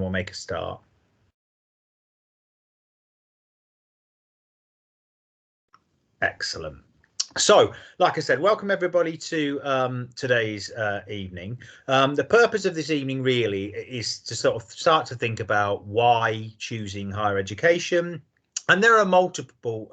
we'll make a start. Excellent. So, like I said, welcome everybody to today's evening. The purpose of this evening really is to sort of start to think about why choosing higher education. And there are multiple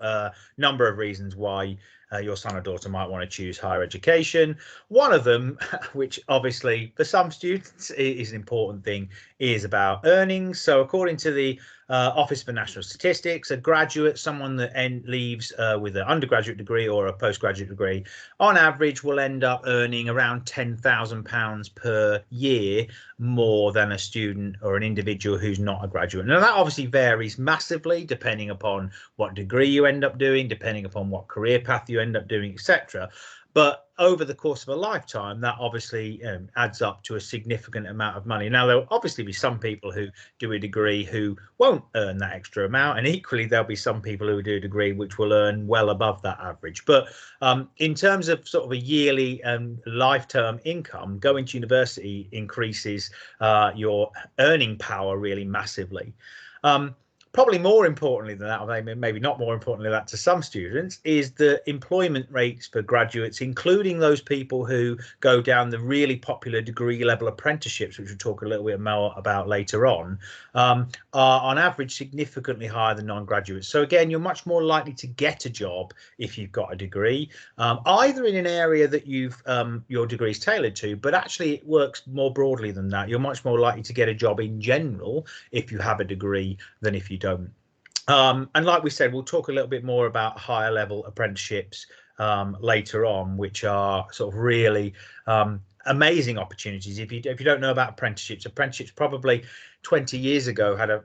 number of reasons why your son or daughter might want to choose higher education. One of them, which obviously for some students is an important thing, is about earnings. So according to the Office for National Statistics, a graduate, someone that leaves with an undergraduate degree or a postgraduate degree, on average will end up earning around £10,000 per year more than a student or an individual who's not a graduate. Now, that obviously varies massively depending upon what degree you end up doing, depending upon what career path you end up doing, etc. But over the course of a lifetime, that obviously adds up to a significant amount of money. Now, there'll obviously be some people who do a degree who won't earn that extra amount. And equally, there'll be some people who do a degree which will earn well above that average. But in terms of sort of a yearly lifetime income, going to university increases your earning power really massively. Probably more importantly than that, or maybe not more importantly than that to some students, is the employment rates for graduates, including those people who go down the really popular degree level apprenticeships, which we'll talk a little bit more about later on, are on average significantly higher than non-graduates. So again, you're much more likely to get a job if you've got a degree, either in an area that your degree is tailored to, but actually it works more broadly than that. You're much more likely to get a job in general if you have a degree than if you don't. And like we said, we'll talk a little bit more about higher level apprenticeships later on, which are sort of really amazing opportunities. If you don't know about apprenticeships probably 20 years ago had not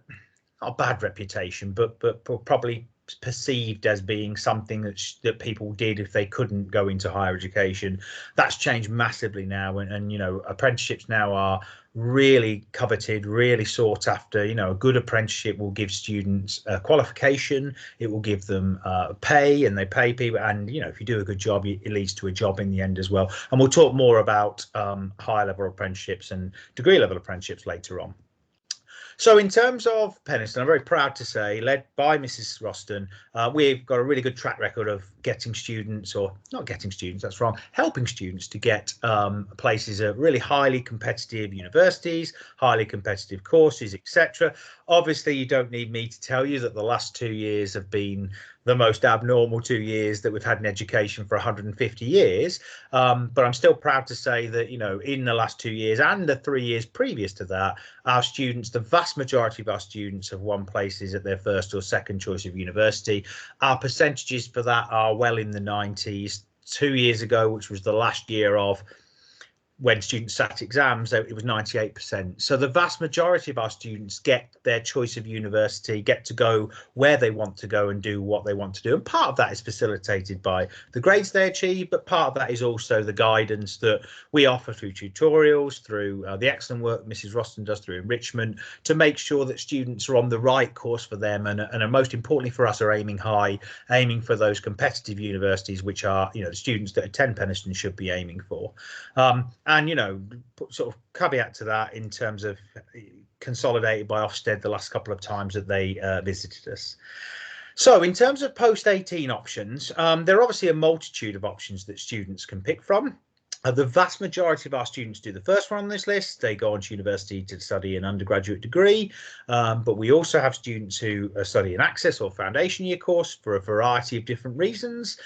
a bad reputation, but probably perceived as being something that people did if they couldn't go into higher education. That's changed massively now, and you know, apprenticeships now are really coveted, really sought after. You know, a good apprenticeship will give students qualification, it will give them pay, and they pay people, and you know, if you do a good job, it leads to a job in the end as well. And we'll talk more about higher level apprenticeships and degree level apprenticeships later on. So in terms of Penistone, I'm very proud to say, led by Mrs. Roston, we've got a really good track record of getting students, or not getting students, that's wrong, helping students to get places at really highly competitive universities, highly competitive courses, etc. Obviously, you don't need me to tell you that the last 2 years have been the most abnormal 2 years that we've had in education for 150 years. But I'm still proud to say that, you know, in the last 2 years and the 3 years previous to that, our students, the vast majority of our students have won places at their first or second choice of university. Our percentages for that are well in the 90s. 2 years ago, which was the last year of when students sat exams, it was 98%. So the vast majority of our students get their choice of university, get to go where they want to go and do what they want to do. And part of that is facilitated by the grades they achieve, but part of that is also the guidance that we offer through tutorials, through the excellent work Mrs. Roston does through enrichment, to make sure that students are on the right course for them, and most importantly for us, are aiming high, aiming for those competitive universities, which are, you know, the students that attend Penistone should be aiming for. And, you know, sort of caveat to that in terms of consolidated by Ofsted the last couple of times that they visited us. So in terms of post-18 options, there are obviously a multitude of options that students can pick from. The vast majority of our students do the first one on this list. They go on to university to study an undergraduate degree, but we also have students who study an access or foundation year course for a variety of different reasons.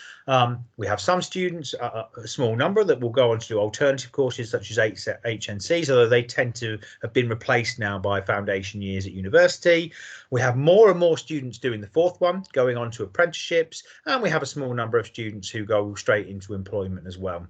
We have some students, a small number, that will go on to do alternative courses such as HNCs, although they tend to have been replaced now by foundation years at university. We have more and more students doing the fourth one, going on to apprenticeships, and we have a small number of students who go straight into employment as well.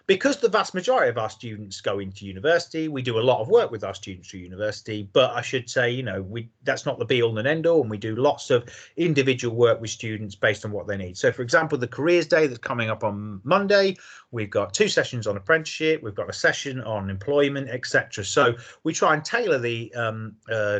Because the vast majority of our students go into university, we do a lot of work with our students through university, but I should say, you know, that's not the be all and end all, and we do lots of individual work with students based on what they need. So, for example, the Careers Day that's coming up on Monday, we've got 2 sessions on apprenticeship, we've got a session on employment, etc. So we try and tailor the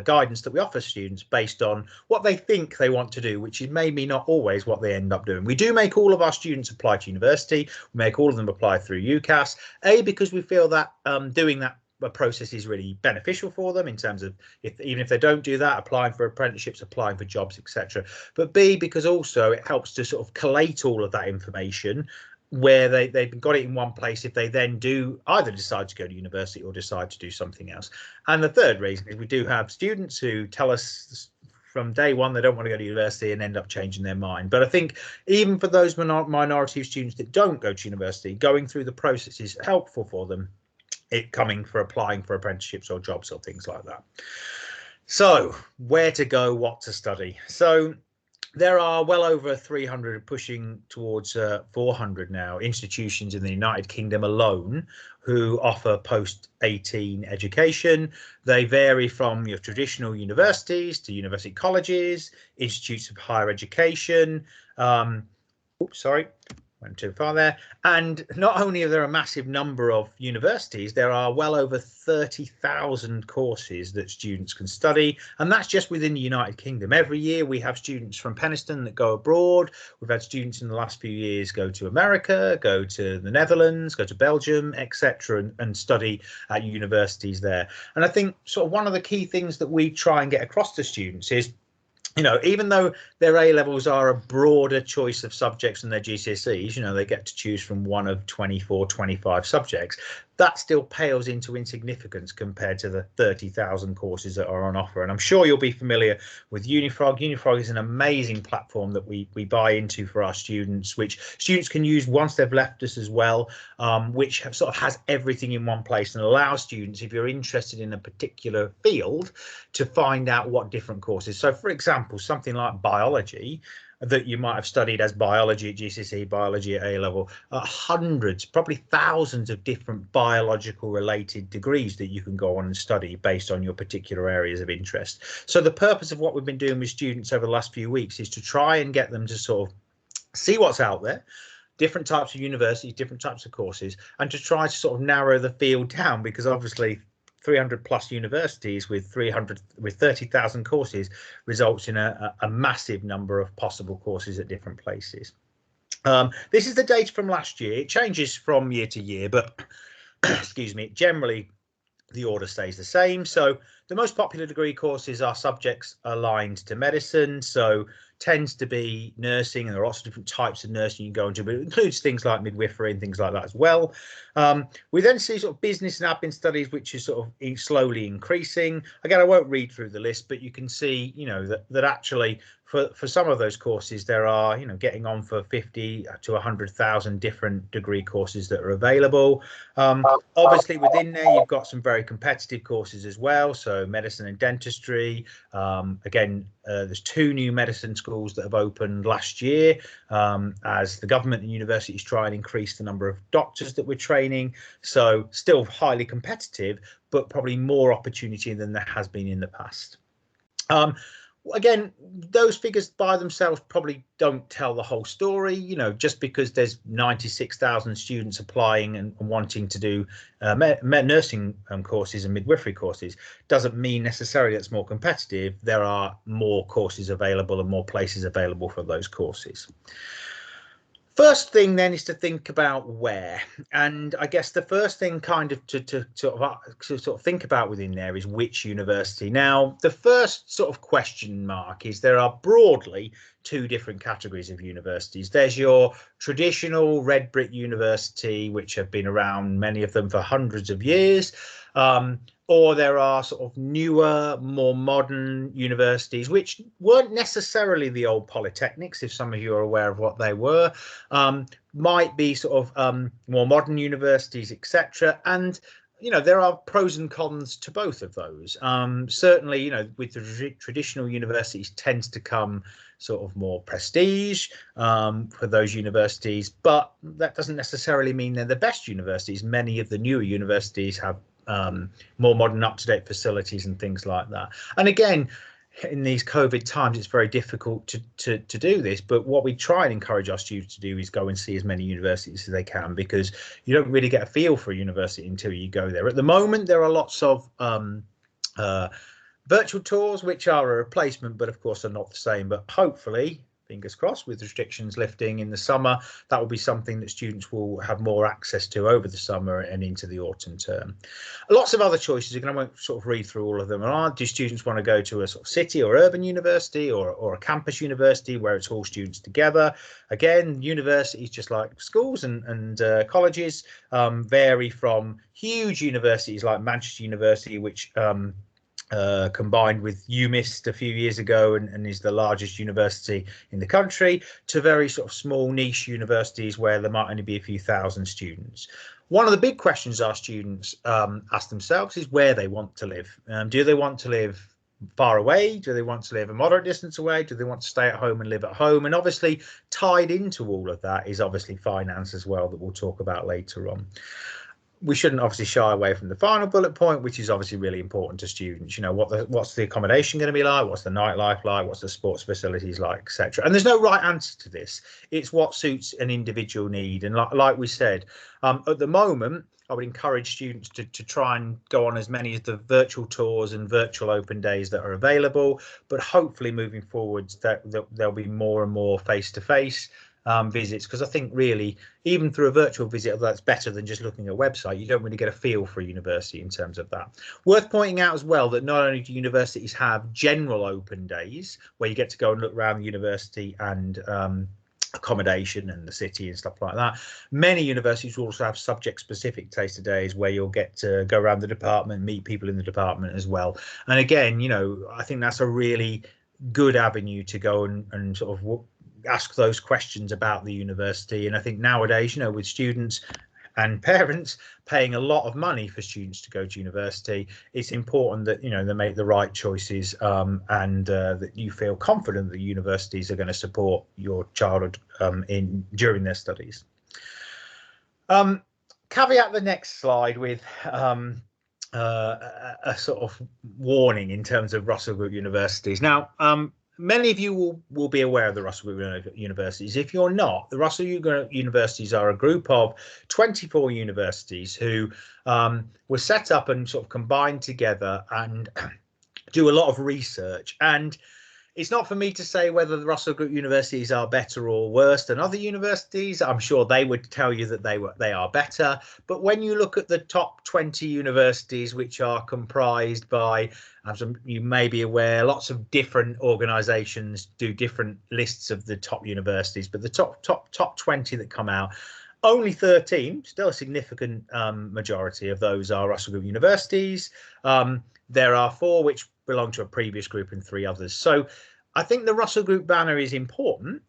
guidance that we offer students based on what they think they want to do, which is maybe not always what they end up doing. We do make all of our students apply to university, we make all of them apply through UCAS, because we feel that doing that process is really beneficial for them in terms of even if they don't do that, applying for apprenticeships, applying for jobs, etc. But B, because also it helps to sort of collate all of that information where they've got it in one place if they then do either decide to go to university or decide to do something else. And the third reason is we do have students who tell us from day one they don't want to go to university and end up changing their mind. But I think even for those minority of students that don't go to university, going through the process is helpful for them, it coming for applying for apprenticeships or jobs or things like that. So where to go, what to study? So there are well over 300, pushing towards 400 now, institutions in the United Kingdom alone who offer post-18 education. They vary from your traditional universities to university colleges, institutes of higher education. Went too far there. And not only are there a massive number of universities, there are well over 30,000 courses that students can study, and that's just within the United Kingdom. Every year we have students from Penistone that go abroad. We've had students in the last few years go to America, go to the Netherlands, go to Belgium, etc., and study at universities there. And I think sort of one of the key things that we try and get across to students is, you know, even though their A levels are a broader choice of subjects than their GCSEs, you know, they get to choose from one of 24, 25 subjects, that still pales into insignificance compared to the 30,000 courses that are on offer. And I'm sure you'll be familiar with Unifrog. Unifrog is an amazing platform that we buy into for our students, which students can use once they've left us as well, which sort of has everything in one place and allows students, if you're interested in a particular field, to find out what different courses. So, for example, something like biology that you might have studied as biology at GCSE, biology at A level, hundreds, probably thousands of different biological related degrees that you can go on and study based on your particular areas of interest. So the purpose of what we've been doing with students over the last few weeks is to try and get them to sort of see what's out there, different types of universities, different types of courses, and to try to sort of narrow the field down, because obviously 300 plus universities with 30,000 courses results in a massive number of possible courses at different places. This is the data from last year. It changes from year to year, but excuse me, generally the order stays the same. So the most popular degree courses are subjects aligned to medicine, so tends to be nursing, and there are lots of different types of nursing you can go into, but it includes things like midwifery and things like that as well. We then see sort of business and admin studies, which is sort of slowly increasing. Again, I won't read through the list, but you can see, you know, that actually for some of those courses there are, you know, getting on for 50 to 100,000 different degree courses that are available. Obviously within there you've got some very competitive courses as well, so medicine and dentistry. Again, there's 2 new medicine schools that have opened last year, as the government and universities try and increase the number of doctors that we're training. So still highly competitive, but probably more opportunity than there has been in the past. Again, those figures by themselves probably don't tell the whole story. You know, just because there's 96,000 students applying and wanting to do nursing courses and midwifery courses doesn't mean necessarily it's more competitive. There are more courses available and more places available for those courses. First thing then is to think about where, and I guess the first thing kind of to sort of think about within there is which university. Now, the first sort of question mark is there are broadly 2 different categories of universities. There's your traditional red brick university, which have been around, many of them for hundreds of years. Or there are sort of newer, more modern universities, which weren't necessarily the old polytechnics, if some of you are aware of what they were, might be sort of more modern universities, etc. And, you know, there are pros and cons to both of those. Certainly, you know, with the traditional universities tends to come sort of more prestige for those universities, but that doesn't necessarily mean they're the best universities. Many of the newer universities have more modern, up-to-date facilities and things like that. And again, in these COVID times, it's very difficult to do this, but what we try and encourage our students to do is go and see as many universities as they can, because you don't really get a feel for a university until you go there. At the moment, there are lots of virtual tours, which are a replacement, but of course are not the same. But hopefully, fingers crossed, with restrictions lifting in the summer, that will be something that students will have more access to over the summer and into the autumn term. Lots of other choices. Again, I won't sort of read through all of them. Do students want to go to a sort of city or urban university, or a campus university where it's all students together? Again, universities, just like schools and colleges, vary from huge universities like Manchester University, which combined with UMIST a few years ago and is the largest university in the country, to very sort of small niche universities where there might only be a few thousand students. One of the big questions our students ask themselves is where they want to live. Do they want to live far away? Do they want to live a moderate distance away? Do they want to stay at home and live at home? And obviously tied into all of that is obviously finance as well, that we'll talk about later on. We shouldn't obviously shy away from the final bullet point, which is obviously really important to students. You know, what's the accommodation going to be like? What's the nightlife like? What's the sports facilities like, etc. And there's no right answer to this. It's what suits an individual need. And like we said, at the moment, I would encourage students to try and go on as many of the virtual tours and virtual open days that are available. But hopefully moving forwards, that there'll be more and more face-to-face visits, because I think really even through a virtual visit, although that's better than just looking at a website, you don't really get a feel for a university in terms of that. Worth pointing out as well that not only do universities have general open days where you get to go and look around the university and accommodation and the city and stuff like that, many universities will also have subject specific taster days where you'll get to go around the department, meet people in the department as well. And again, you know, I think that's a really good avenue to go and sort of ask those questions about the university. And I think nowadays, you know, with students and parents paying a lot of money for students to go to university, it's important that, you know, they make the right choices and that you feel confident that universities are going to support your child during their studies. Caveat the next slide with a sort of warning in terms of Russell Group universities. Now, many of you will be aware of the Russell Group universities. If you're not, the Russell Group universities are a group of 24 universities who were set up and sort of combined together and do a lot of research. And it's not for me to say whether the Russell Group universities are better or worse than other universities. I'm sure they would tell you that they are better. But when you look at the top 20 universities, which are comprised by, as you may be aware, lots of different organisations do different lists of the top universities, but the top 20 that come out, only 13, still a significant majority of those are Russell Group universities. There are 4 which belong to a previous group and 3 others. So I think the Russell Group banner is important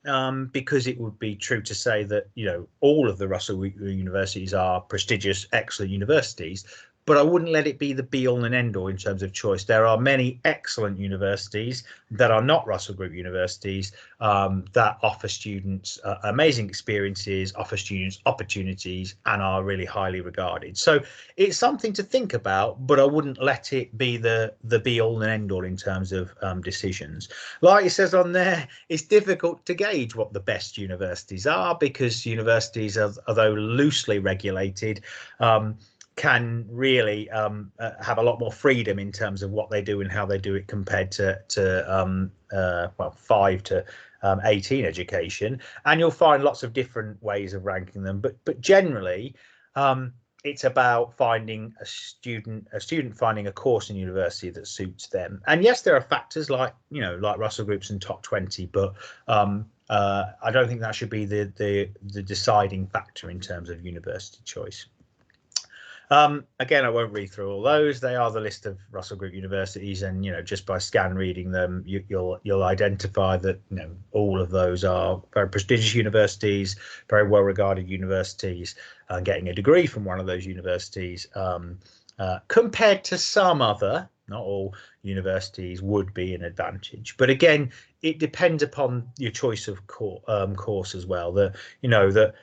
because it would be true to say that, you know, all of the Russell Group universities are prestigious, excellent universities. But I wouldn't let it be the be all and end all in terms of choice. There are many excellent universities that are not Russell Group universities that offer students amazing experiences, offer students opportunities, and are really highly regarded. So it's something to think about, but I wouldn't let it be the be all and end all in terms of decisions. Like it says on there, it's difficult to gauge what the best universities are because universities, although loosely regulated, can really have a lot more freedom in terms of what they do and how they do it compared to well, 5 to 18 education. And you'll find lots of different ways of ranking them, but generally it's about finding a student finding a course in university that suits them. And yes, there are factors like, you know, like Russell Groups and top 20, but I don't think that should be the deciding factor in terms of university choice. Again, I won't read through all those. They are the list of Russell Group universities, and, you know, just by scan reading them, you'll identify that, you know, all of those are very prestigious universities, very well regarded universities, and getting a degree from one of those universities compared to some other, not all universities, would be an advantage. But again, it depends upon your choice of course as well. That, you know, that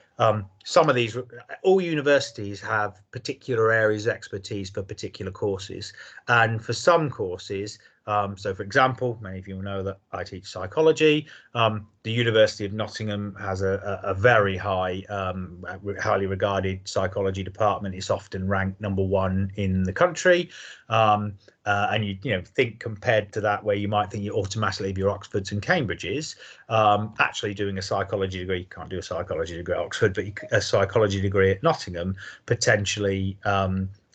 some of these, all universities have particular areas of expertise for particular courses, and for some courses So, for example, many of you will know that I teach psychology. The University of Nottingham has a very high, highly regarded psychology department. It's often ranked #1 in the country. And you think compared to that, where you might think you automatically have your Oxfords and Cambridges, actually doing a psychology degree, you can't do a psychology degree at Oxford, but a psychology degree at Nottingham potentially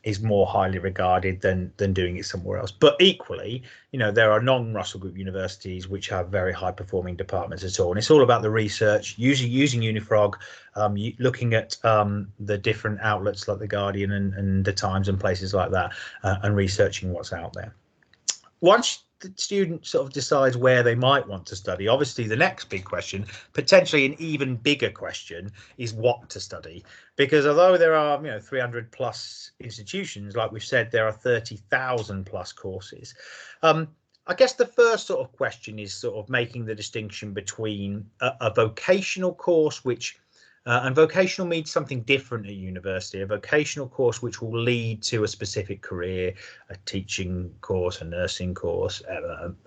is more highly regarded than doing it somewhere else. But equally, there are non-Russell Group universities which have very high performing departments at all, and it's all about the research using Unifrog, looking at the different outlets like the Guardian and the Times and places like that, and researching what's out there. Once the student sort of decides where they might want to study, obviously the next big question, potentially an even bigger question, is what to study. Because although there are 300 plus institutions, like we've said, there are 30,000 plus courses. I guess the first sort of question is sort of making the distinction between a vocational course, which and vocational means something different at university, a vocational course which will lead to a specific career, a teaching course, a nursing course,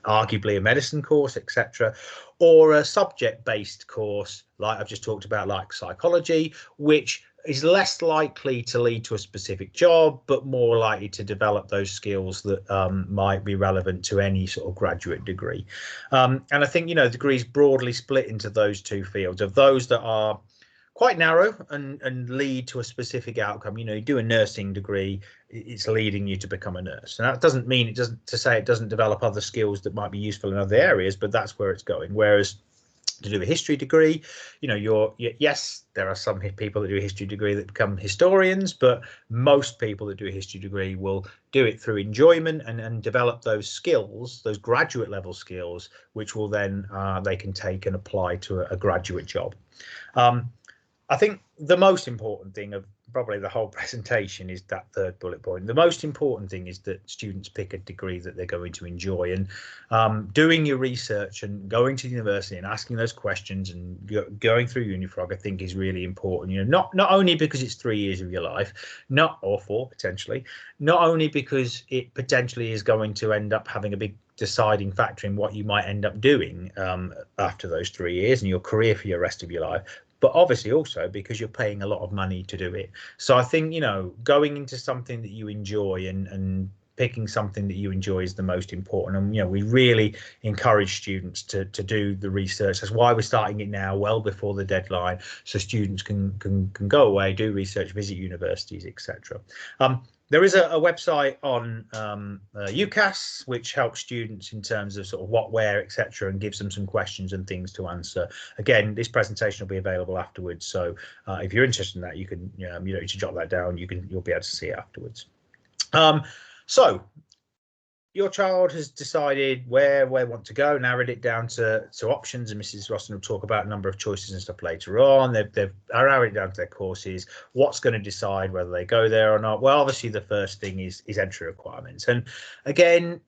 arguably a medicine course, etc., or a subject-based course like I've just talked about, like psychology, which is less likely to lead to a specific job, but more likely to develop those skills that might be relevant to any sort of graduate degree. And I think, degrees broadly split into those two fields, of those that are quite narrow and lead to a specific outcome. You do a nursing degree, it's leading you to become a nurse, and that doesn't mean it doesn't develop other skills that might be useful in other areas, but that's where it's going. Whereas to do a history degree, yes, there are some people that do a history degree that become historians, but most people that do a history degree will do it through enjoyment and develop those skills, those graduate level skills, which will then they can take and apply to a graduate job. I think the most important thing of probably the whole presentation is that third bullet point. The most important thing is that students pick a degree that they're going to enjoy, and doing your research and going to university and asking those questions and going through Unifrog, I think, is really important. Not only because it's 3 years of your life, or 4 potentially, not only because it potentially is going to end up having a big deciding factor in what you might end up doing after those 3 years and your career for the rest of your life, but obviously also because you're paying a lot of money to do it. So I think, going into something that you enjoy and picking something that you enjoy is the most important. And, we really encourage students to do the research. That's why we're starting it now, well before the deadline, so students can go away, do research, visit universities, etc. There is a website on UCAS which helps students in terms of sort of what, where, etc., and gives them some questions and things to answer. Again, this presentation will be available afterwards, so if you're interested in that, you can you don't need to jot that down. You'll be able to see it afterwards. So your child has decided where they want to go, narrowed it down to options, and Mrs. Roston will talk about a number of choices and stuff later on. They've narrowed it down to their courses. What's going to decide whether they go there or not? Well, obviously the first thing is entry requirements, and again,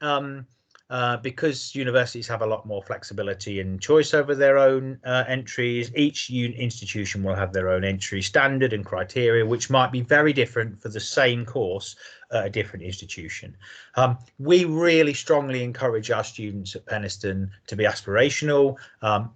because universities have a lot more flexibility and choice over their own entries, each institution will have their own entry standard and criteria, which might be very different for the same course at a different institution. We really strongly encourage our students at Penistone to be aspirational.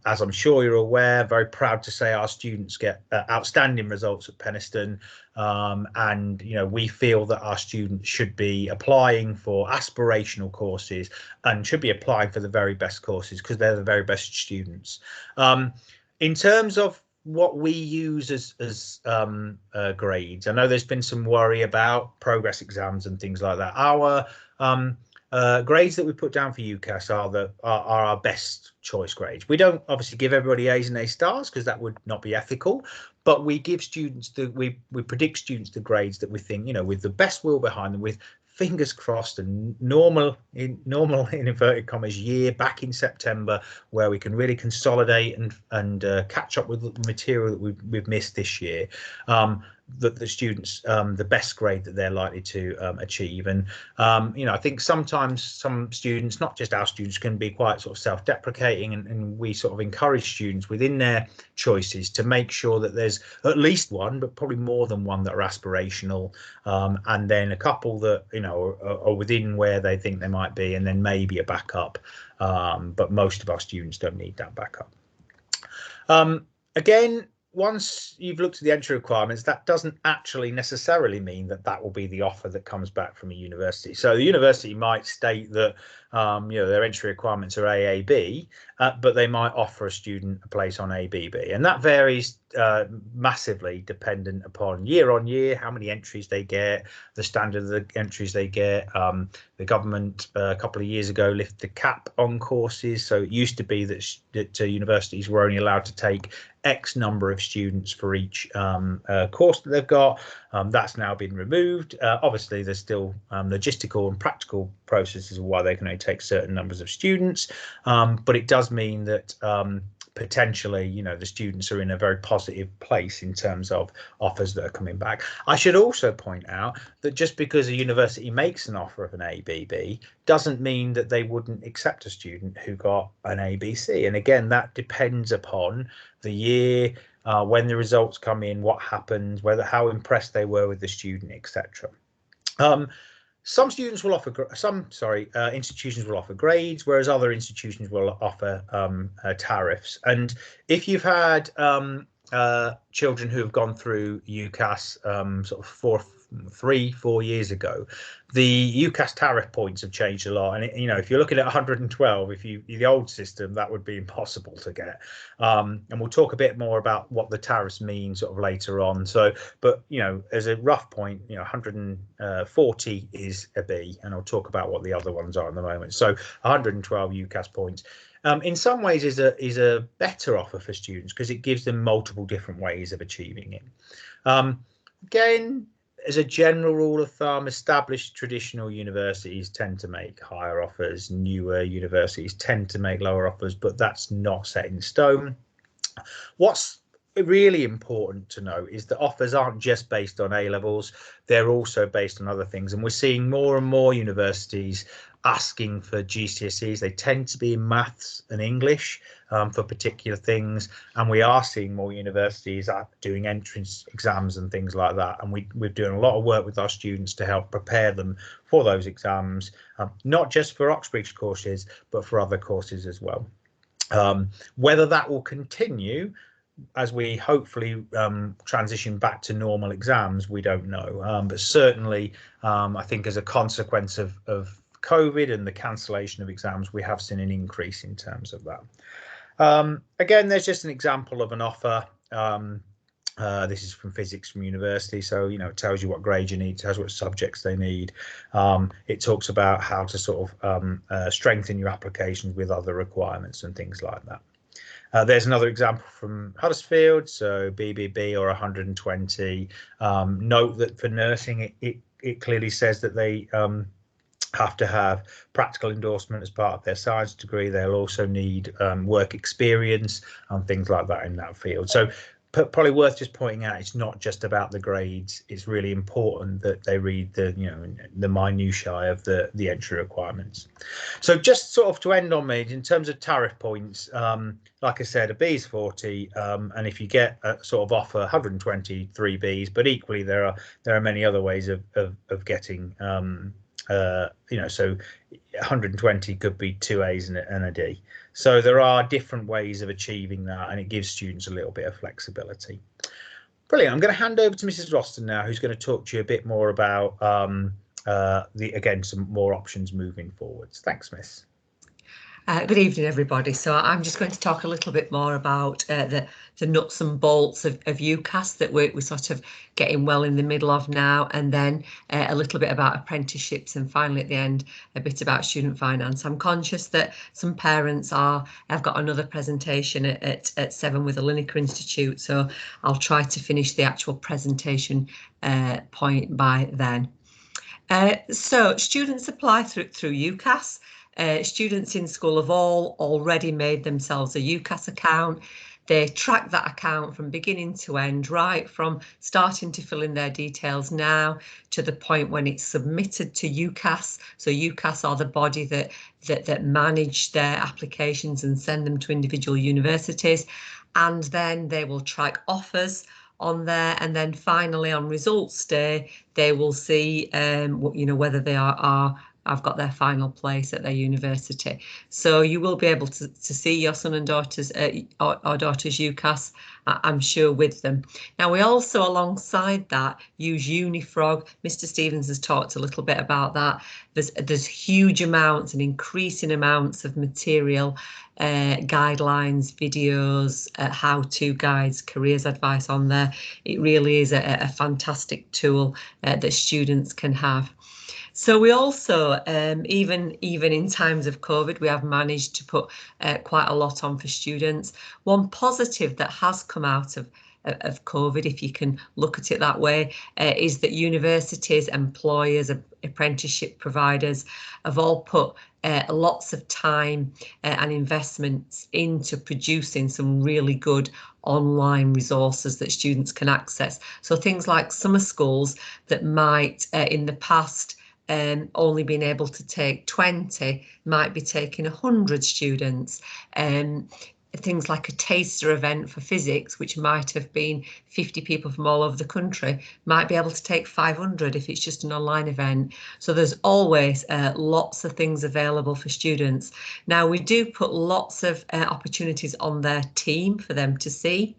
As I'm sure you're aware, very proud to say our students get outstanding results at Penistone, and we feel that our students should be applying for aspirational courses and should be applying for the very best courses because they're the very best students. In terms of what we use as grades, I know there's been some worry about progress exams and things like that. Our grades that we put down for UCAS are our best choice grades. We don't obviously give everybody A's and A stars because that would not be ethical, but we give students we predict students the grades that we think, with the best will behind them, with fingers crossed, and normal in inverted commas year back in September, where we can really consolidate and catch up with the material that we've missed this year. the students the best grade that they're likely to achieve. And I think sometimes some students, not just our students, can be quite sort of self-deprecating, and we sort of encourage students within their choices to make sure that there's at least one, but probably more than one, that are aspirational, and then a couple that are within where they think they might be, and then maybe a backup. But most of our students don't need that backup. Again, once you've looked at the entry requirements, that doesn't actually necessarily mean that that will be the offer that comes back from a university. So the university might state that their entry requirements are AAB, but they might offer a student a place on ABB, and that varies massively dependent upon year on year, how many entries they get, the standard of the entries they get. The government a couple of years ago lifted the cap on courses, so it used to be that universities were only allowed to take X number of students for each course that they've got. That's now been removed. Obviously, there's still logistical and practical processes of why they can only take certain numbers of students, but it does mean that potentially, the students are in a very positive place in terms of offers that are coming back. I should also point out that just because a university makes an offer of an ABB doesn't mean that they wouldn't accept a student who got an ABC. And again, that depends upon the year, when the results come in, what happens, how impressed they were with the student, etc. Some students will offer institutions will offer grades, whereas other institutions will offer tariffs. And if you've had children who have gone through UCAS sort of 4 years ago, the UCAS tariff points have changed a lot. And if you're looking at 112, the old system, that would be impossible to get. And we'll talk a bit more about what the tariffs mean sort of later on. So, but as a rough point, 140 is a B, and I'll talk about what the other ones are in the moment. So 112 UCAS points. In some ways is a better offer for students because it gives them multiple different ways of achieving it. Again, as a general rule of thumb, established traditional universities tend to make higher offers. Newer universities tend to make lower offers, but that's not set in stone. What's really important to know is that offers aren't just based on A levels, they're also based on other things. And we're seeing more and more universities asking for GCSEs. They tend to be in maths and English for particular things, and we are seeing more universities doing entrance exams and things like that, and we're doing a lot of work with our students to help prepare them for those exams, not just for Oxbridge courses but for other courses as well. Whether that will continue as we hopefully transition back to normal exams, we don't know, but certainly I think as a consequence of COVID and the cancellation of exams, we have seen an increase in terms of that. Again, there's just an example of an offer. This is from Physics from University, so it tells you what grade you need, tells what subjects they need. It talks about how to sort of strengthen your applications with other requirements and things like that. There's another example from Huddersfield, so BBB or 120. Note that for nursing, it clearly says that they have to have practical endorsement as part of their science degree. They'll also need work experience and things like that in that field. So probably worth just pointing out, it's not just about the grades. It's really important that they read the minutiae of the entry requirements. So just sort of to end on me, in terms of tariff points, like I said, a B is 40, and if you get a sort of offer 123 Bs, but equally there are many other ways of getting so 120 could be 2 A's and a D. So there are different ways of achieving that, and it gives students a little bit of flexibility. Brilliant. I'm going to hand over to Mrs. Roston now, who's going to talk to you a bit more about again, some more options moving forwards. Thanks, Miss. Good evening, everybody. So I'm just going to talk a little bit more about the nuts and bolts of UCAS that we're sort of getting well in the middle of now, and then a little bit about apprenticeships, and finally at the end a bit about student finance. I'm conscious that some parents I've got another presentation at 7 with the Lineker Institute, so I'll try to finish the actual presentation point by then. So students apply through UCAS. Students in school have already made themselves a UCAS account. They track that account from beginning to end, right from starting to fill in their details now to the point when it's submitted to UCAS. So UCAS are the body that manage their applications and send them to individual universities. And then they will track offers on there, and then finally on results day they will see whether they have got their final place at their university. So you will be able to see your son and daughters or daughter's UCAS, I'm sure, with them. Now we also, alongside that, use Unifrog. Mr. Stevens has talked a little bit about that. There's huge amounts and increasing amounts of material, guidelines, videos, how-to guides, careers advice on there. It really is a fantastic tool that students can have. So we also, even in times of COVID, we have managed to put quite a lot on for students. One positive that has come out of COVID, if you can look at it that way, is that universities, employers, apprenticeship providers have all put lots of time and investments into producing some really good online resources that students can access. So things like summer schools that might in the past only been able to take 20 might be taking 100 students. Things like a taster event for physics, which might have been 50 people from all over the country, might be able to take 500 if it's just an online event. So there's always lots of things available for students. Now we do put lots of opportunities on their team for them to see.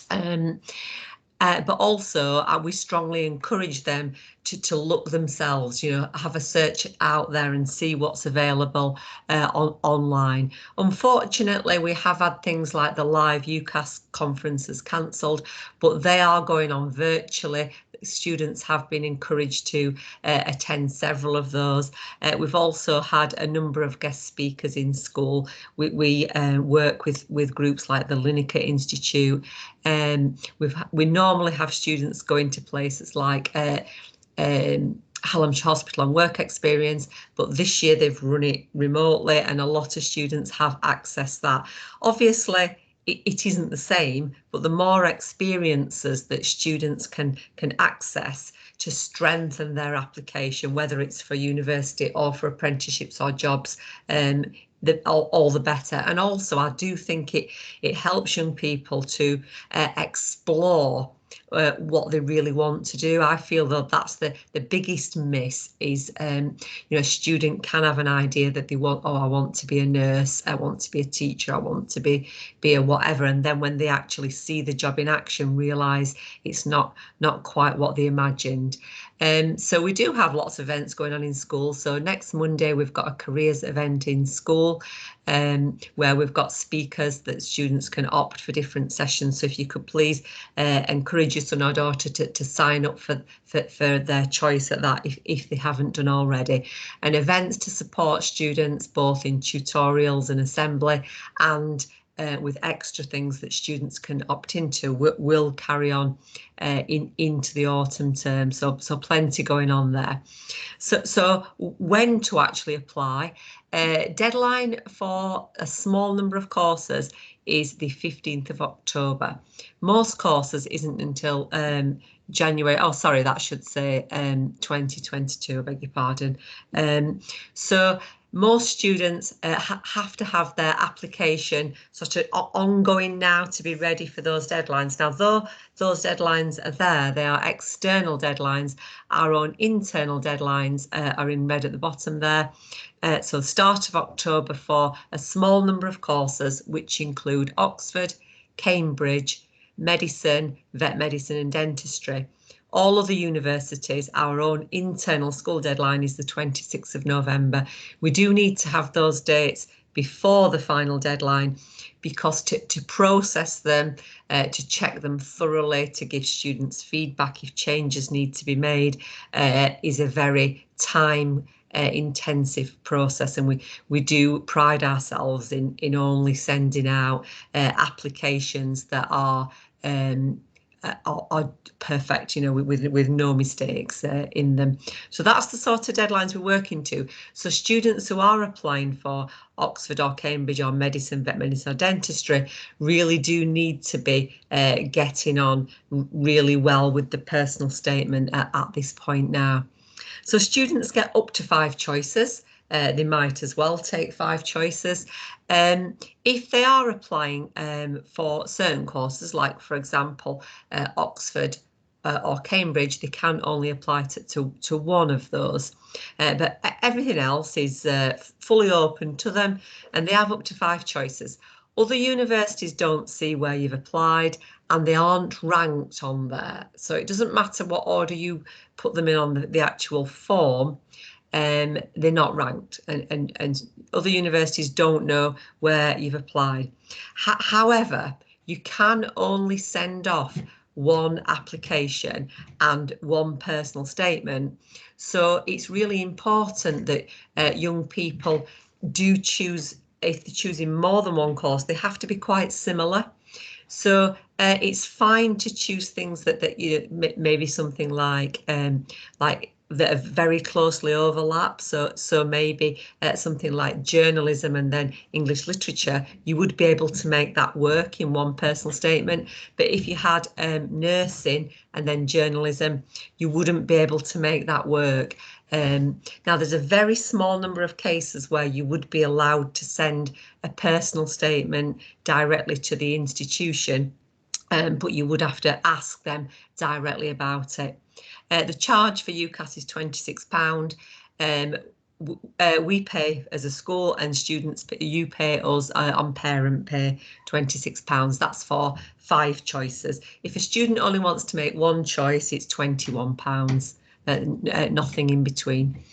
But also we strongly encourage them to look themselves, have a search out there and see what's available online. Unfortunately, we have had things like the live UCAS conferences cancelled, but they are going on virtually. Students have been encouraged to attend several of those. We've also had a number of guest speakers in school. We work with groups like the Lineker Institute. We normally have students going to places like Hallamshire Hospital and Work Experience, but this year they've run it remotely and a lot of students have accessed that. Obviously, it isn't the same, but the more experiences that students can access to strengthen their application, whether it's for university or for apprenticeships or jobs, all the better. And also I do think it helps young people to explore what they really want to do. I feel that that's the biggest miss is, a student can have an idea that they want, I want to be a nurse, I want to be a teacher, I want to be a whatever, and then when they actually see the job in action, realise it's not quite what they imagined. So we do have lots of events going on in school. So next Monday we've got a careers event in school, where we've got speakers that students can opt for different sessions. So if you could please encourage your son or daughter to sign up for their choice at that if they haven't done already. And events to support students both in tutorials and assembly and with extra things that students can opt into will carry on into the autumn term. So plenty going on there. So when to actually apply? Deadline for a small number of courses is the 15th of October. Most courses isn't until January. Oh, sorry, that should say 2022. I beg your pardon. So most students have to have their application sort of ongoing now to be ready for those deadlines. Now, though those deadlines are there, they are external deadlines. Our own internal deadlines are in red at the bottom there. So start of October for a small number of courses, which include Oxford, Cambridge, medicine, vet medicine and dentistry. All other universities, our own internal school deadline is the 26th of November. We do need to have those dates before the final deadline because to process them, to check them thoroughly, to give students feedback if changes need to be made, is a very time intensive process, and we do pride ourselves in only sending out applications that are are perfect, you know, with no mistakes in them. So that's the sort of deadlines we're working to. So students who are applying for Oxford or Cambridge or medicine, vet medicine or dentistry really do need to be getting on really well with the personal statement at this point now. So students get up to 5 choices. They might as well take 5 choices. If they are applying for certain courses, like for example, Oxford or Cambridge, they can only apply to one of those. But everything else is fully open to them, and they have up to 5 choices. Other universities don't see where you've applied, and they aren't ranked on there. So it doesn't matter what order you put them in on the actual form, they're not ranked, and other universities don't know where you've applied. However, you can only send off one application and one personal statement. So it's really important that young people do choose, if they're choosing more than one course, they have to be quite similar. So it's fine to choose things that you know, maybe something like that are very closely overlap. So maybe something like journalism and then English literature, you would be able to make that work in one personal statement. But if you had nursing and then journalism, you wouldn't be able to make that work. Now, there's a very small number of cases where you would be allowed to send a personal statement directly to the institution, but you would have to ask them directly about it. The charge for UCAS is £26. We pay as a school, and students, you pay us on parent pay £26. That's for 5 choices. If a student only wants to make one choice, it's £21. Nothing in between.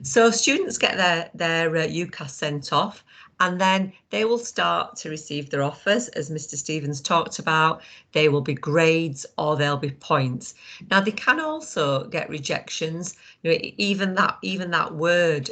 So students get their UCAS sent off, and then they will start to receive their offers, as Mr. Stevens talked about. They will be grades or they'll be points. Now they can also get rejections. You know, even that word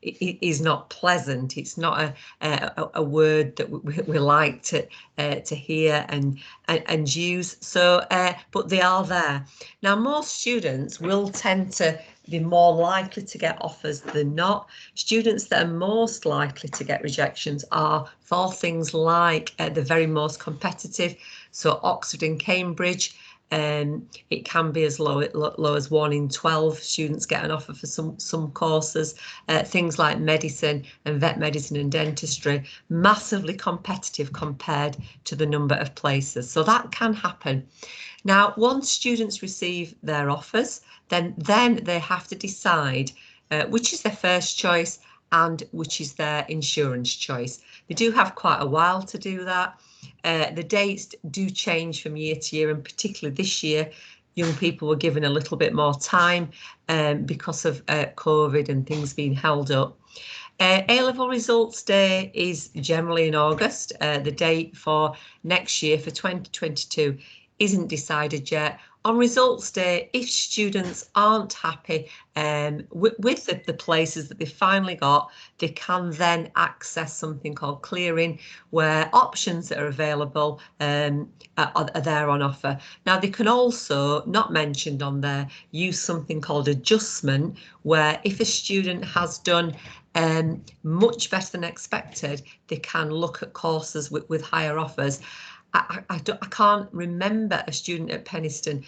is not pleasant. It's not a word that we like to hear and use. So, but they are there. Now, most students will tend to be more likely to get offers than not. Students that are most likely to get rejections are for things like the very most competitive. So Oxford and Cambridge, it can be as low as 1 in 12 students get an offer for some courses. Things like medicine and vet medicine and dentistry, massively competitive compared to the number of places. So that can happen. Now, once students receive their offers, then they have to decide which is their first choice and which is their insurance choice. They do have quite a while to do that. The dates do change from year to year, and particularly this year, young people were given a little bit more time because of COVID and things being held up. A-level results day is generally in August. The date for next year, for 2022, isn't decided yet. On results day, if students aren't happy with the places that they finally got, they can then access something called clearing, where options that are available are there on offer. Now, they can also, not mentioned on there, use something called adjustment, where if a student has done much better than expected, they can look at courses with higher offers. I can't remember a student at Penistone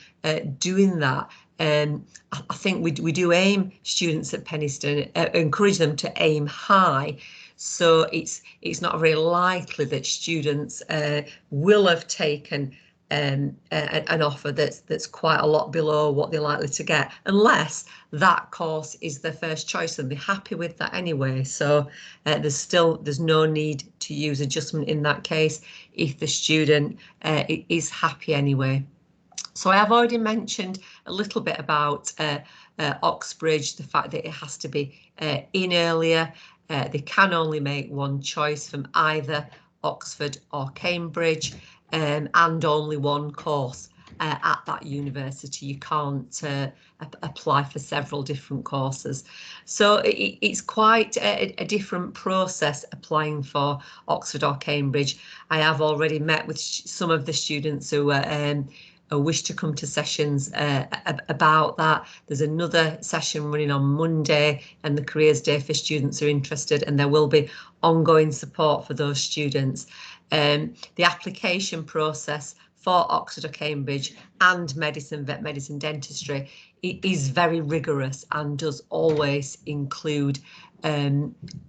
doing that. I think we do aim students at Penistone, encourage them to aim high. So it's not very likely that students will have taken an offer that's quite a lot below what they're likely to get, unless that course is their first choice and they're happy with that anyway. So there's no need to use adjustment in that case if the student is happy anyway. So I have already mentioned a little bit about Oxbridge, the fact that it has to be in earlier. They can only make one choice from either Oxford or Cambridge, and only one course at that university. You can't apply for several different courses. So it's quite a different process applying for Oxford or Cambridge. I have already met with some of the students who wish to come to sessions about that. There's another session running on Monday and the Careers Day for students who are interested, and there will be ongoing support for those students. The application process for Oxford or Cambridge and medicine, vet medicine, dentistry, it is very rigorous and does always include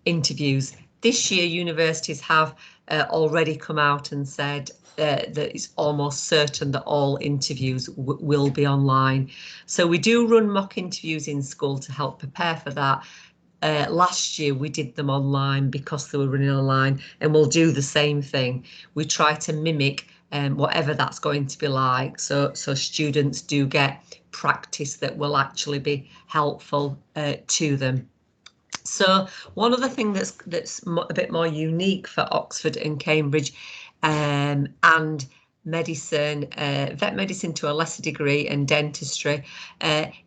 interviews. This year, universities have already come out and said that it's almost certain that all interviews will be online. So we do run mock interviews in school to help prepare for that. Last year we did them online because they were running online, and we'll do the same thing. We try to mimic whatever that's going to be like, so students do get practice that will actually be helpful to them. So one other thing that's a bit more unique for Oxford and Cambridge and medicine, vet medicine to a lesser degree, and dentistry,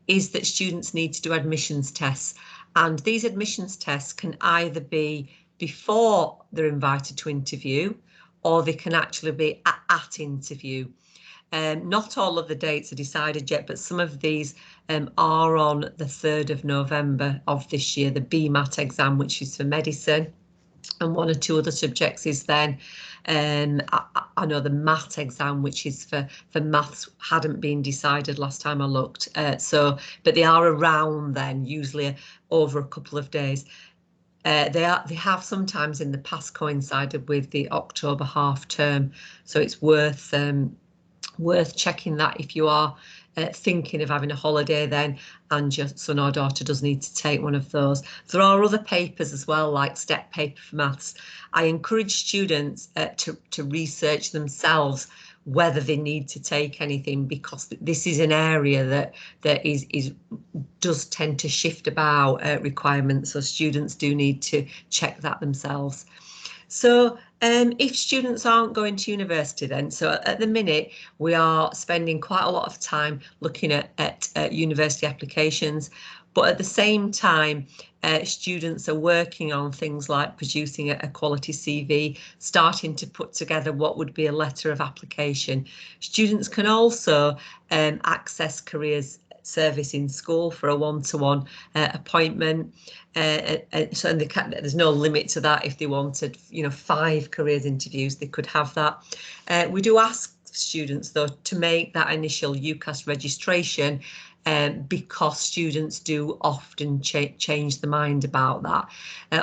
is that students need to do admissions tests. And these admissions tests can either be before they're invited to interview, or they can actually be at interview. Not all of the dates are decided yet, but some of these are on the 3rd of November of this year. The BMAT exam, which is for medicine, and 1 or 2 other subjects is then, I know the math exam, which is for maths, hadn't been decided last time I looked. But they are around then, usually over a couple of days. They have sometimes in the past coincided with the October half term, so it's worth checking that if you are thinking of having a holiday then, and your son or daughter does need to take one of those. There are other papers as well, like step paper for maths. I encourage students to research themselves whether they need to take anything, because this is an area that does tend to shift about requirements, so students do need to check that themselves. So if students aren't going to university then, so at the minute we are spending quite a lot of time looking at university applications, but at the same time students are working on things like producing a quality CV, starting to put together what would be a letter of application. Students can also access careers service in school for a one-to-one appointment, so there's no limit to that. If they wanted 5 careers interviews, they could have that. We do ask students though to make that initial UCAS registration, because students do often change their mind about that.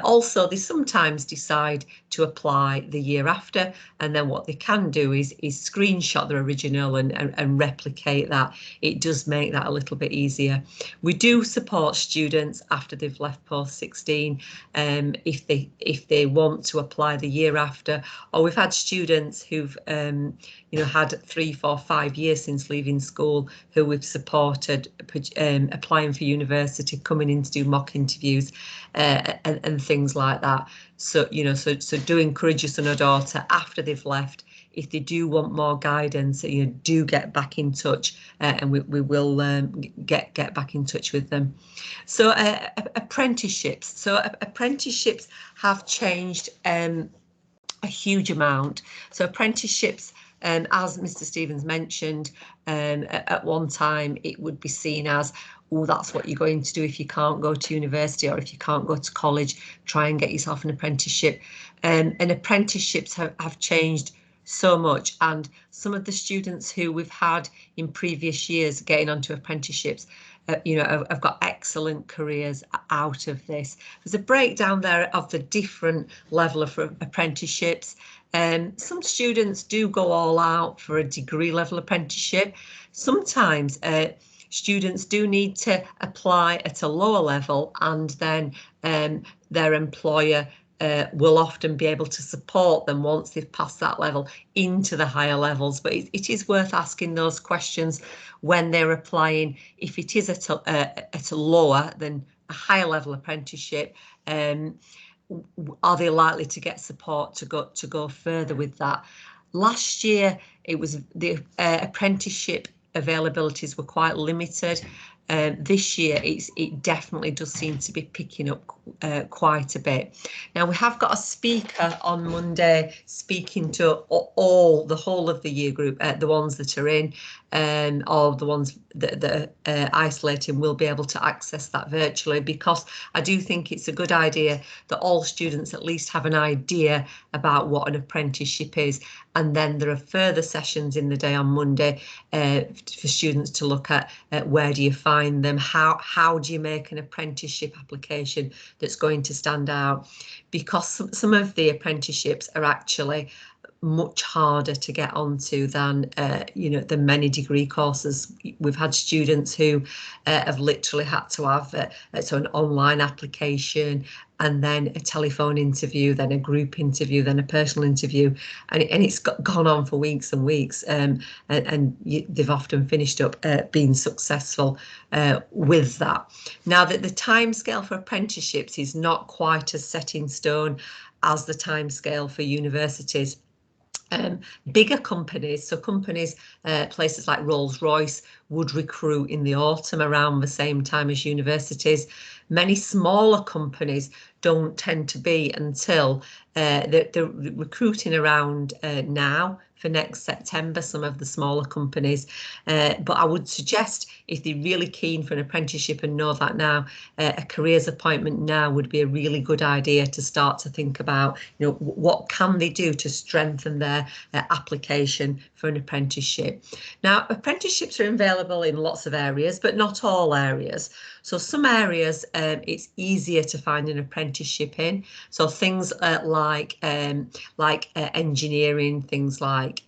Also, they sometimes decide to apply the year after, and then what they can do is screenshot their original and replicate that. It does make that a little bit easier. We do support students after they've left post 16 if they want to apply the year after, or we've had students who've had 3, 4, 5 years since leaving school who we've supported applying for university, coming in to do mock interviews and things like that. So so do encourage your son or daughter after they've left, if they do want more guidance, do get back in touch, and we will get back in touch with them. So apprenticeships. So apprenticeships have changed a huge amount. So apprenticeships, as Mr. Stevens mentioned, at one time it would be seen as, oh, that's what you're going to do if you can't go to university or if you can't go to college, try and get yourself an apprenticeship. And apprenticeships have changed so much, and some of the students who we've had in previous years getting onto apprenticeships have got excellent careers out of this. There's a breakdown there of the different level of apprenticeships. Some students do go all out for a degree level apprenticeship. Sometimes students do need to apply at a lower level, and then their employer will often be able to support them once they've passed that level into the higher levels. But it is worth asking those questions when they're applying. If it is at a lower than a higher level apprenticeship, are they likely to get support to go further with that? Last year, it was the apprenticeship availabilities were quite limited. this year it definitely does seem to be picking up quite a bit. Now we have got a speaker on Monday speaking to the whole of the year group, the ones that are in, or the ones that are isolating will be able to access that virtually, because I do think it's a good idea that all students at least have an idea about what an apprenticeship is. And then there are further sessions in the day on Monday for students to look at where do you find them, how do you make an apprenticeship application that's going to stand out, because some of the apprenticeships are actually much harder to get onto than the many degree courses. We've had students who have literally had to have an online application, and then a telephone interview, then a group interview, then a personal interview, and it's gone on for weeks and weeks, and they've often finished up being successful with that. Now that the timescale for apprenticeships is not quite as set in stone as the timescale for universities. Bigger companies, so companies, places like Rolls-Royce, would recruit in the autumn around the same time as universities. Many smaller companies don't tend to be until they're recruiting around now for next September, some of the smaller companies. But I would suggest, if they're really keen for an apprenticeship and know that now, a careers appointment now would be a really good idea to start to think about, what can they do to strengthen their application for an apprenticeship. Now, apprenticeships are available in lots of areas, but not all areas. So some areas it's easier to find an apprenticeship in. So things like engineering, things like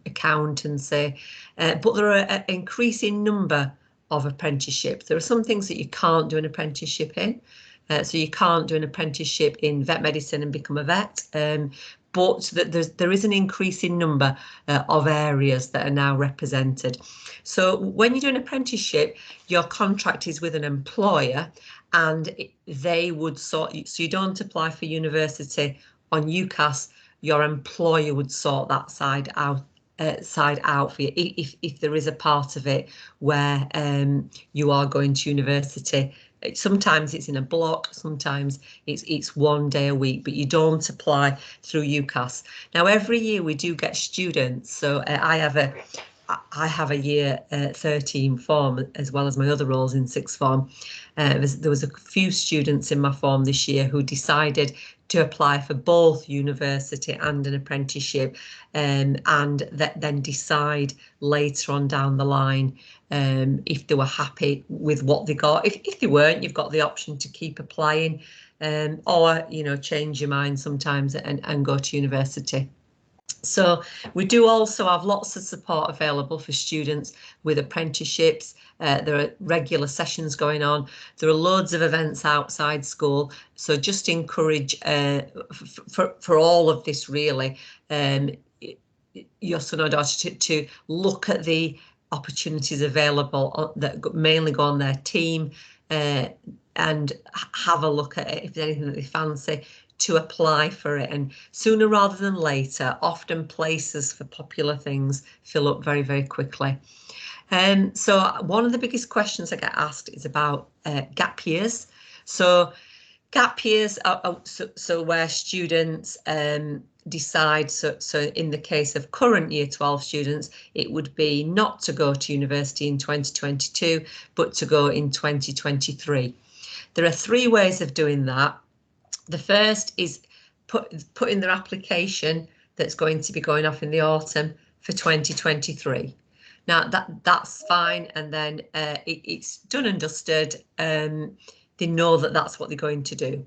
accountancy, but there are an increasing number of apprenticeships. There are some things that you can't do an apprenticeship in. So you can't do an apprenticeship in vet medicine and become a vet. But there is an increasing number of areas that are now represented. So when you do an apprenticeship, your contract is with an employer, and they would so you don't apply for university on UCAS. Your employer would sort that side out for you if there is a part of it where you are going to university. Sometimes it's in a block, sometimes it's 1 day a week, but you don't apply through UCAS. Now, every year we do get students, so I have a year 13 form as well as my other roles in sixth form. There was a few students in my form this year who decided to apply for both university and an apprenticeship, and then decide later on down the line if they were happy with what they got. If they weren't, you've got the option to keep applying, or change your mind sometimes and go to university. So we do also have lots of support available for students with apprenticeships. There are regular sessions going on. There are loads of events outside school. So just encourage for all of this, really, your son or daughter to look at the opportunities available that mainly go on their team, and have a look at it if there's anything that they fancy, to apply for it. And sooner rather than later, often places for popular things fill up very, very quickly. So one of the biggest questions I get asked is about gap years. So gap years are so where students decide, so in the case of current year 12 students, it would be not to go to university in 2022, but to go in 2023. There are 3 ways of doing that. The first is putting their application that's going to be going off in the autumn for 2023. Now that's fine, and then it's done and dusted. They know that that's what they're going to do.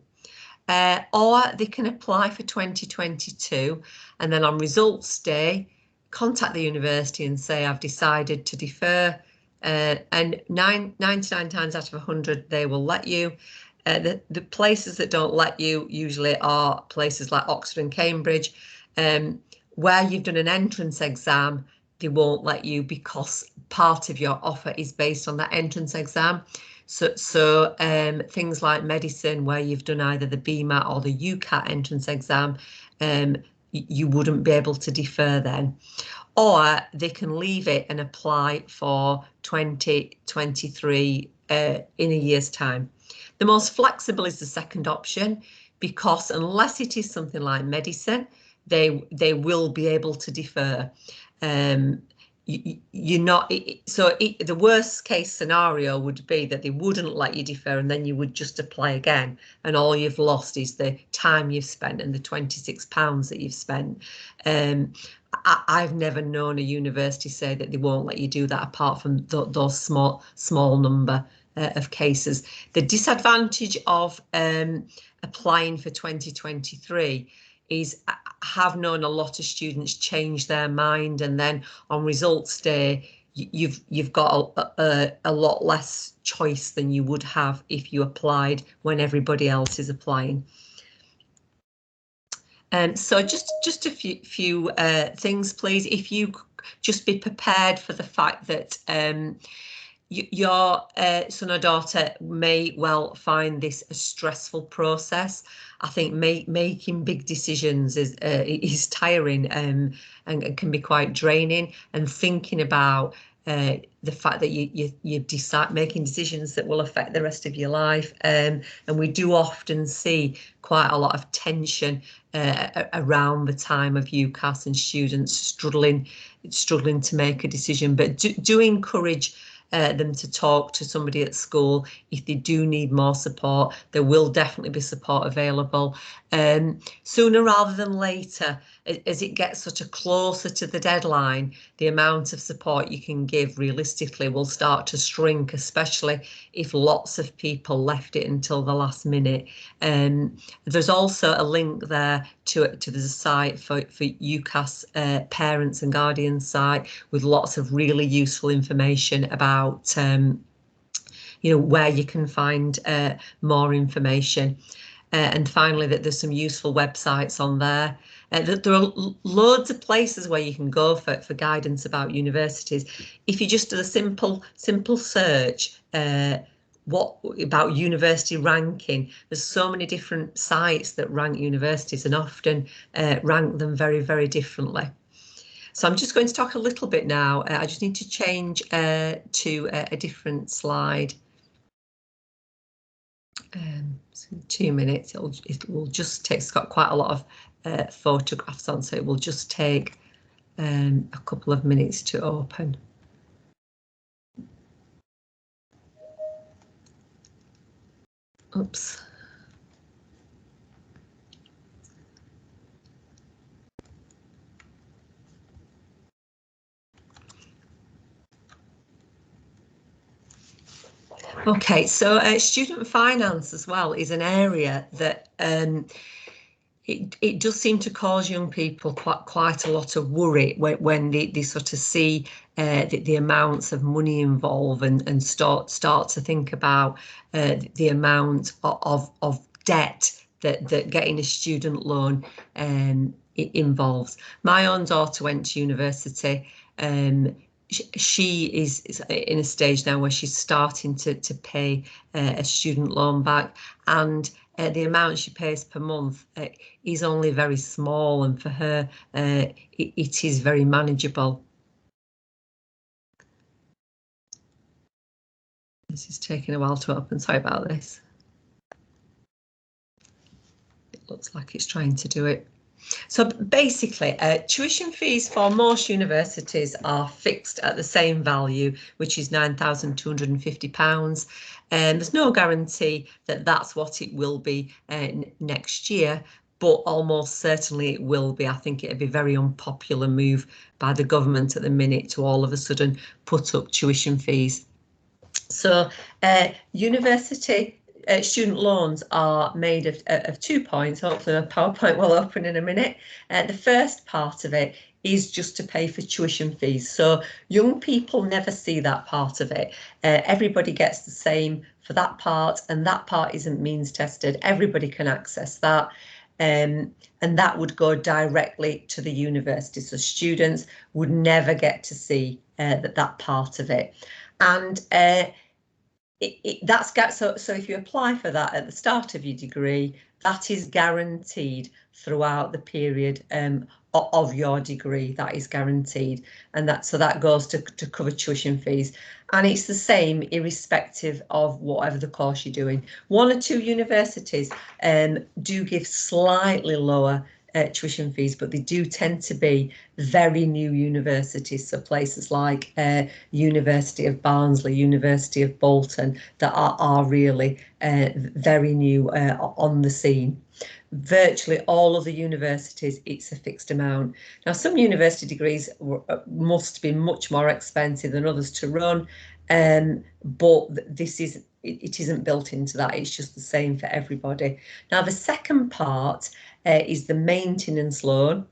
Or they can apply for 2022, and then on results day, contact the university and say, I've decided to defer, and 99 times out of 100 they will let you. The places that don't let you usually are places like Oxford and Cambridge, where you've done an entrance exam. They won't let you because part of your offer is based on that entrance exam. So things like medicine, where you've done either the BMAT or the UCAT entrance exam, you wouldn't be able to defer then. Or they can leave it and apply for 2023 in a year's time. The most flexible is the second option, because unless it is something like medicine, they will be able to defer. You're not, the worst case scenario would be that they wouldn't let you defer, and then you would just apply again, and all you've lost is the time you've spent and the £26 that you've spent. I've never known a university say that they won't let you do that, apart from those small number of cases. The disadvantage of applying for 2023 is I have known a lot of students change their mind, and then on results day you've got a lot less choice than you would have if you applied when everybody else is applying. So just a few things, please. If you just be prepared for the fact that your son or daughter may well find this a stressful process. I think making big decisions is tiring and can be quite draining, and thinking about the fact that you decide making decisions that will affect the rest of your life, and we do often see quite a lot of tension around the time of UCAS and students struggling to make a decision. But do encourage them to talk to somebody at school if they do need more support. There will definitely be support available sooner rather than later. As it gets sort of closer to the deadline, the amount of support you can give realistically will start to shrink, especially if lots of people left it until the last minute. There's also a link there to the site for UCAS parents and guardians site, with lots of really useful information about where you can find more information. And finally, that there's some useful websites on there. There are loads of places where you can go for guidance about universities. If you just do a simple search, what about university ranking, there's so many different sites that rank universities, and often rank them very, very differently. So I'm just going to talk a little bit now. I just need to change to a different slide. So in 2 minutes, it will just take, it's got quite a lot of photographs on, so it will just take a couple of minutes to open. Oops. Okay, so student finance as well is an area that it does seem to cause young people quite a lot of worry when they sort of see the amounts of money involved, and start to think about the amount of debt that getting a student loan it involves. My own daughter went to university. She is in a stage now where she's starting to pay a student loan back, and the amount she pays per month is only very small, and for her it is very manageable. This is taking a while to open, sorry about this. It looks like it's trying to do it. So basically, tuition fees for most universities are fixed at the same value, which is £9,250. There's no guarantee that that's what it will be next year, but almost certainly it will be. I think it'd be a very unpopular move by the government at the minute to all of a sudden put up tuition fees. So university student loans are made of 2 points. Hopefully the PowerPoint will open in a minute. The first part of it is just to pay for tuition fees. So young people never see that part of it. Everybody gets the same for that part, and that part isn't means tested. Everybody can access that. And that would go directly to the university. So students would never get to see that part of it. And So if you apply for that at the start of your degree, that is guaranteed throughout the period of your degree. That is guaranteed, and that goes to cover tuition fees, and it's the same irrespective of whatever the course you're doing. One or two universities do give slightly lower tuition fees, but they do tend to be very new universities, so places like University of Barnsley, University of Bolton, that are really very new on the scene. Virtually all of the universities, it's a fixed amount. Now, some university degrees must be much more expensive than others to run, but it isn't built into that. It's just the same for everybody. Now, the second part is the maintenance loan,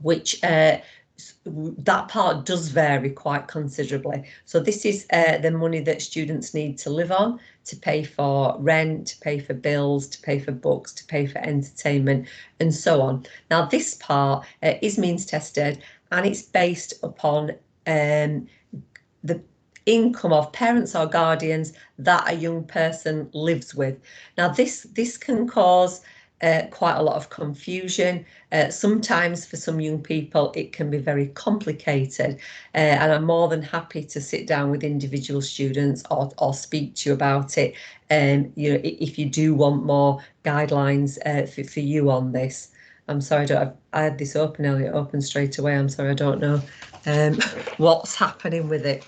which that part does vary quite considerably. So this is the money that students need to live on, to pay for rent, to pay for bills, to pay for books, to pay for entertainment, and so on. Now, this part is means tested, and it's based upon the income of parents or guardians that a young person lives with. Now, this can cause quite a lot of confusion. Sometimes for some young people it can be very complicated, and I'm more than happy to sit down with individual students or speak to you about it, you know, if you do want more guidelines for you on this. I'm sorry, I had this open earlier, open straight away. I'm sorry, I don't know what's happening with it.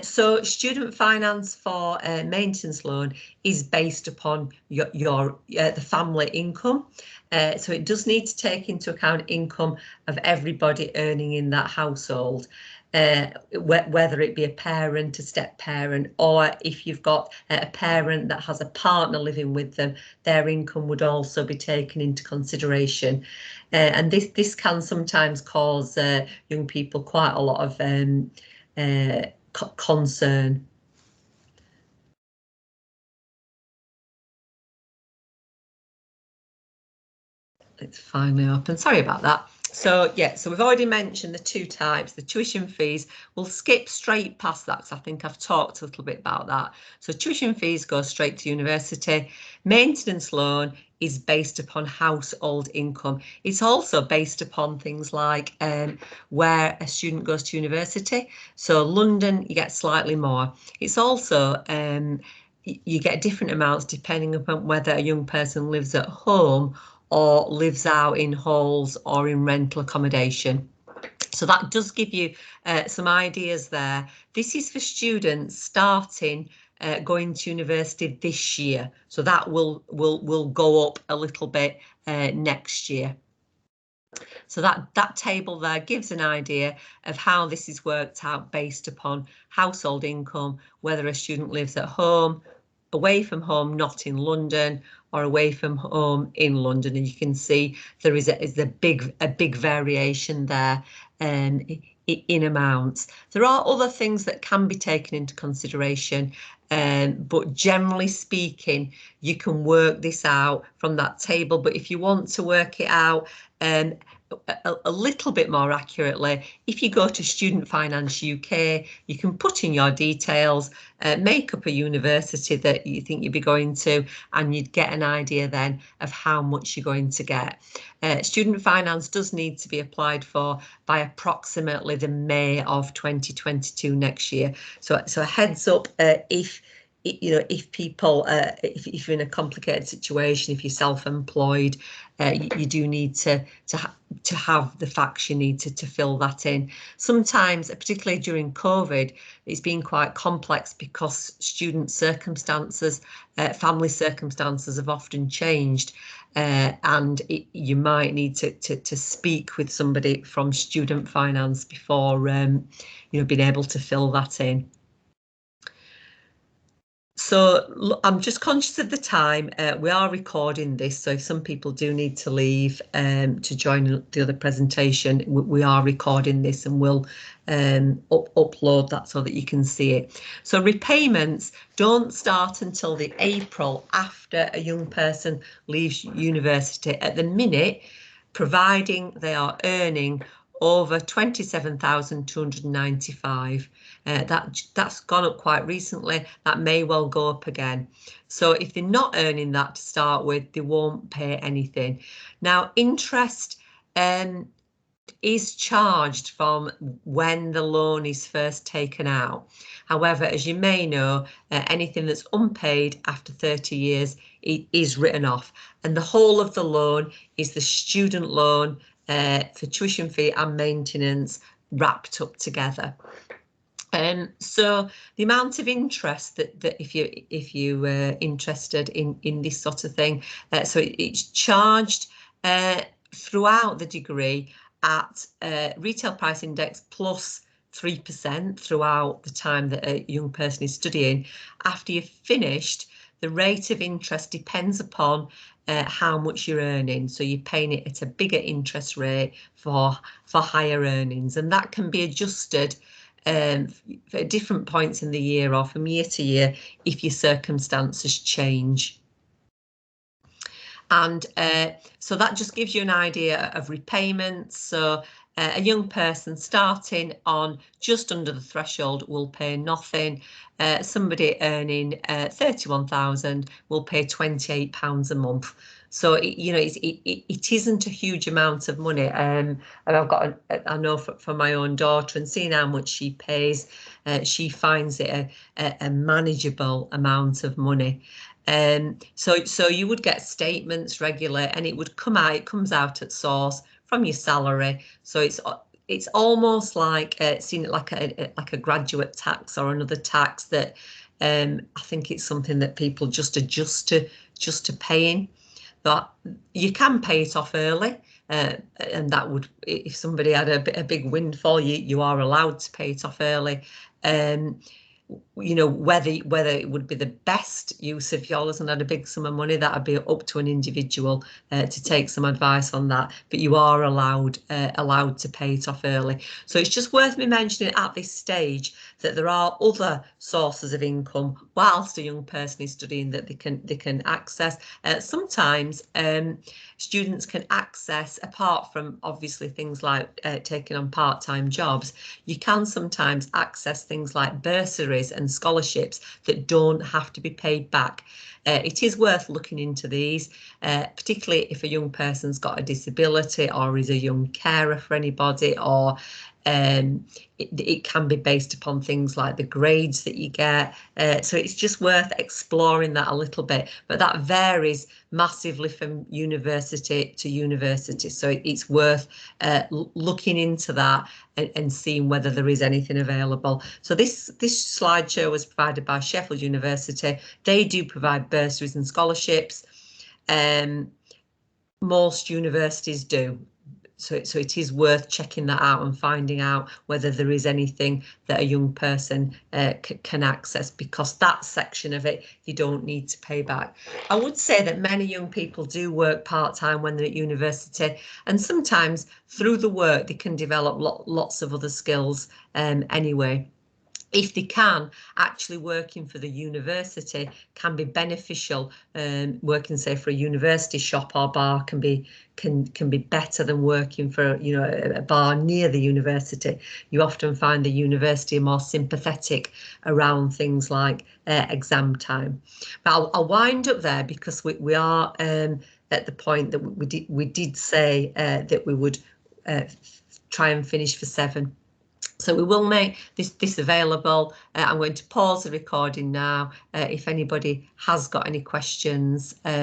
So student finance for maintenance loan is based upon the family income. So it does need to take into account income of everybody earning in that household, whether it be a parent, a step parent, or if you've got a parent that has a partner living with them, their income would also be taken into consideration. And this can sometimes cause young people quite a lot of concern. It's finally open. Sorry about that. So yeah, so we've already mentioned the two types, the tuition fees. We'll skip straight past that because I think I've talked a little bit about that. So tuition fees go straight to university. Maintenance loan is based upon household income. It's also based upon things like where a student goes to university. So London, you get slightly more. It's also you get different amounts depending upon whether a young person lives at home or lives out in halls or in rental accommodation. So that does give you some ideas there. This is for students starting going to university this year. So that will go up a little bit next year. So that table there gives an idea of how this is worked out based upon household income, whether a student lives at home, away from home, not in London, or away from home in London. And you can see there is a big variation there in amounts. There are other things that can be taken into consideration, but generally speaking, you can work this out from that table. But if you want to work it out a little bit more accurately, if you go to Student Finance UK, you can put in your details, make up a university that you think you'd be going to, and you'd get an idea then of how much you're going to get. Student finance does need to be applied for by approximately the May of 2022 next year. So a heads up, if people, if you're in a complicated situation, if you're self-employed, you do need to have the facts you need to fill that in. Sometimes, particularly during COVID, it's been quite complex because student circumstances, family circumstances have often changed, and you might need to speak with somebody from student finance before being able to fill that in. So I'm just conscious of the time. We are recording this, so if some people do need to leave to join the other presentation, we are recording this and we'll upload that so that you can see it. So repayments don't start until the April after a young person leaves university at the minute, providing they are earning over 27,295. That's gone up quite recently. That may well go up again. So if they're not earning that to start with, they won't pay anything. Now, interest is charged from when the loan is first taken out. However, as you may know, anything that's unpaid after 30 years is written off, and the whole of the loan is the student loan for tuition fee and maintenance wrapped up together. So the amount of interest that if you interested in this sort of thing, so it's charged throughout the degree at retail price index plus 3% throughout the time that a young person is studying. After you've finished, the rate of interest depends upon how much you're earning. So you're paying it at a bigger interest rate for higher earnings, and that can be adjusted at different points in the year or from year to year if your circumstances change. And so that just gives you an idea of repayments. So a young person starting on just under the threshold will pay nothing. Somebody earning 31,000 will pay £28 a month. So it isn't a huge amount of money. And I know for my own daughter, and seeing how much she pays, she finds it a manageable amount of money. So you would get statements regularly, and it comes out at source from your salary. So it's almost like seeing it like a graduate tax or another tax that I think it's something that people just adjust to paying. But you can pay it off early, and that would, if somebody had a big windfall, you are allowed to pay it off early. Whether it would be the best use of yours and had a big sum of money, that would be up to an individual to take some advice on that, but you are allowed to pay it off early. So it's just worth me mentioning at this stage that there are other sources of income whilst a young person is studying that they can access. Sometimes students can access, apart from obviously things like taking on part-time jobs, you can sometimes access things like bursaries and scholarships that don't have to be paid back. It is worth looking into these, particularly if a young person's got a disability or is a young carer for anybody, or it can be based upon things like the grades that you get. So it's just worth exploring that a little bit, but that varies massively from university to university. So it's worth looking into that and seeing whether there is anything available. So this slideshow was provided by Sheffield University. They do provide bursaries and scholarships. Most universities do. So it is worth checking that out and finding out whether there is anything that a young person can access, because that section of it you don't need to pay back. I would say that many young people do work part-time when they're at university, and sometimes through the work they can develop lots of other skills anyway. If they can, actually working for the university can be beneficial. Working, say, for a university shop or bar can be better than working for a bar near the university. You often find the university are more sympathetic around things like exam time. But I'll wind up there, because we are at the point that we did say that we would try and finish for 7. So we will make this available. I'm going to pause the recording now. If anybody has got any questions,